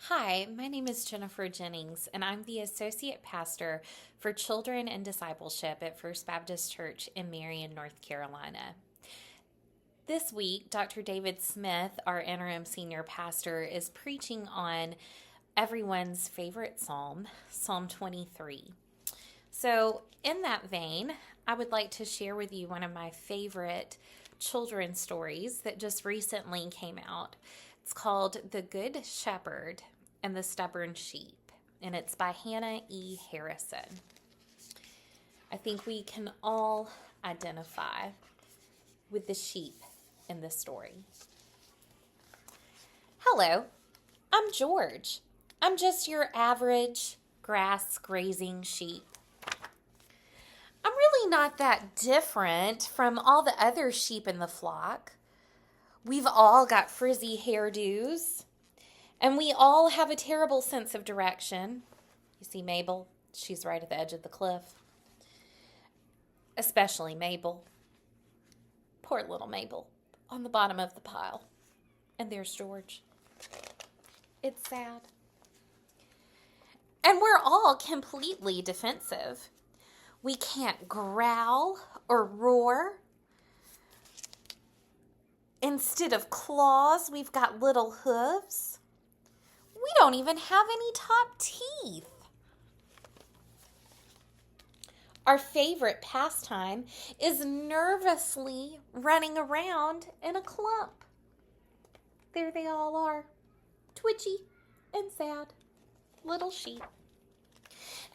Hi, my name is Jennifer Jennings, and I'm the Associate Pastor for Children and Discipleship at First Baptist Church in Marion, North Carolina. This week, Dr. David Smith, our interim senior pastor, is preaching on everyone's favorite psalm, Psalm 23. So, in that vein, I would like to share with you one of my favorite children's stories that just recently came out. It's called The Good Shepherd and the Stubborn Sheep, and it's by Hannah E. Harrison. I think we can all identify with the sheep in this story. Hello, I'm George. I'm just your average grass grazing sheep. I'm really not that different from all the other sheep in the flock. We've all got frizzy hairdos, and we all have a terrible sense of direction. You see Mabel? She's right at the edge of the cliff. Especially Mabel. Poor little Mabel on the bottom of the pile. And there's George. It's sad. And we're all completely defensive. We can't growl or roar. Instead of claws, we've got little hooves. We don't even have any top teeth. Our favorite pastime is nervously running around in a clump. There they all are, twitchy and sad, little sheep.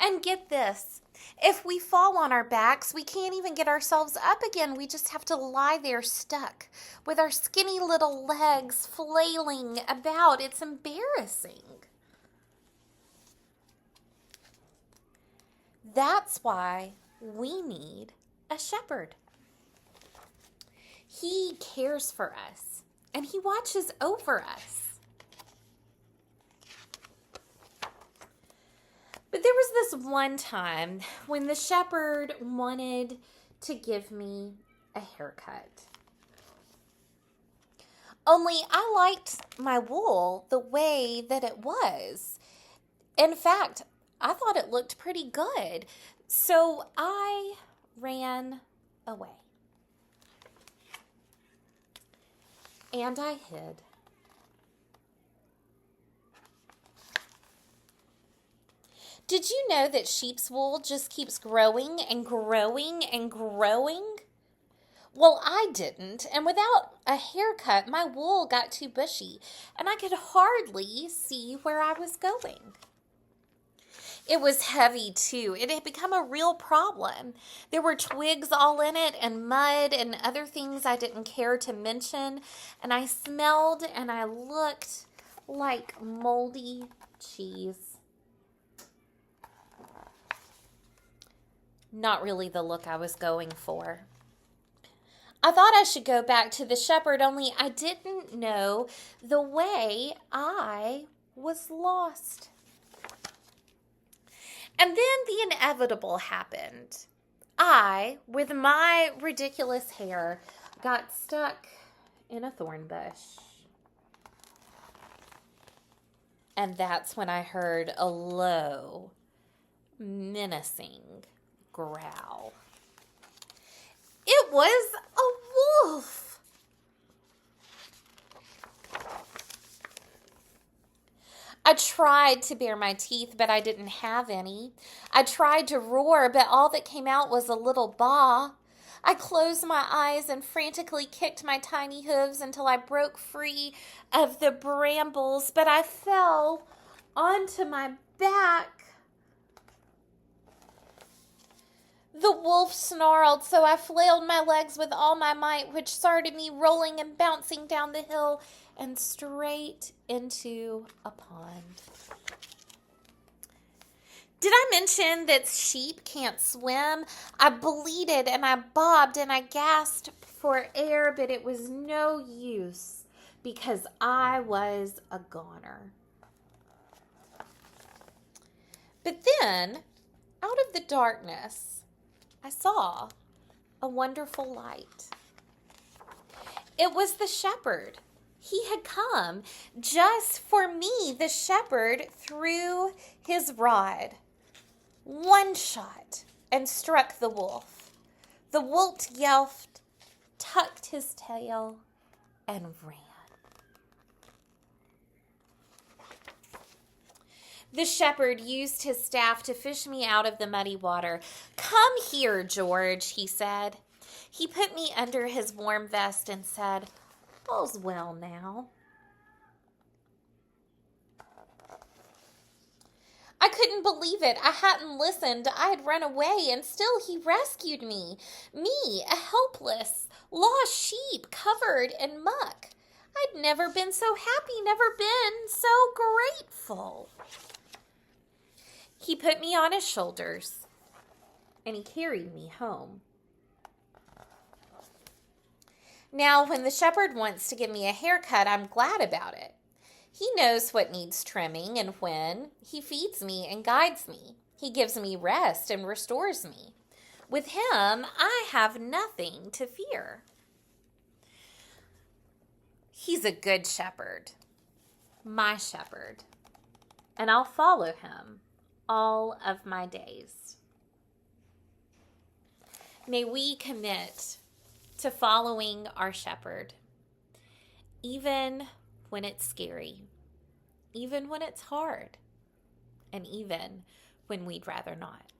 And get this, if we fall on our backs, we can't even get ourselves up again. We just have to lie there stuck with our skinny little legs flailing about. It's embarrassing. That's why we need a shepherd. He cares for us, and he watches over us. But there was this one time when the shepherd wanted to give me a haircut. Only I liked my wool the way that it was. In fact, I thought it looked pretty good. So I ran away. And I hid. Did you know that sheep's wool just keeps growing and growing and growing? Well, I didn't, and without a haircut, my wool got too bushy, and I could hardly see where I was going. It was heavy, too. It had become a real problem. There were twigs all in it, and mud, and other things I didn't care to mention, and I smelled and I looked like moldy cheese. Not really the look I was going for. I thought I should go back to the shepherd, only I didn't know the way. I was lost. And then the inevitable happened. I, with my ridiculous hair, got stuck in a thorn bush. And that's when I heard a low, menacing growl. It was a wolf. I tried to bare my teeth, but I didn't have any. I tried to roar, but all that came out was a little baa. I closed my eyes and frantically kicked my tiny hooves until I broke free of the brambles, but I fell onto my back. The wolf snarled, so I flailed my legs with all my might, which started me rolling and bouncing down the hill and straight into a pond. Did I mention that sheep can't swim? I bleated and I bobbed and I gasped for air, but it was no use because I was a goner. But then, out of the darkness, I saw a wonderful light. It was the shepherd He had come just for me. The shepherd threw his rod, one shot, and struck the wolf. The wolf yelped, tucked his tail, and ran. The shepherd used his staff to fish me out of the muddy water. "Come here, George," he said. He put me under his warm vest and said, "All's well now." I couldn't believe it. I hadn't listened. I had run away, and still he rescued me. Me, a helpless, lost sheep covered in muck. I'd never been so happy, never been so grateful. He put me on his shoulders, and he carried me home. Now, when the shepherd wants to give me a haircut, I'm glad about it. He knows what needs trimming and when. He feeds me and guides me. He gives me rest and restores me. With him, I have nothing to fear. He's a good shepherd, my shepherd, and I'll follow him all of my days. May we commit to following our shepherd, even when it's scary, even when it's hard, and even when we'd rather not.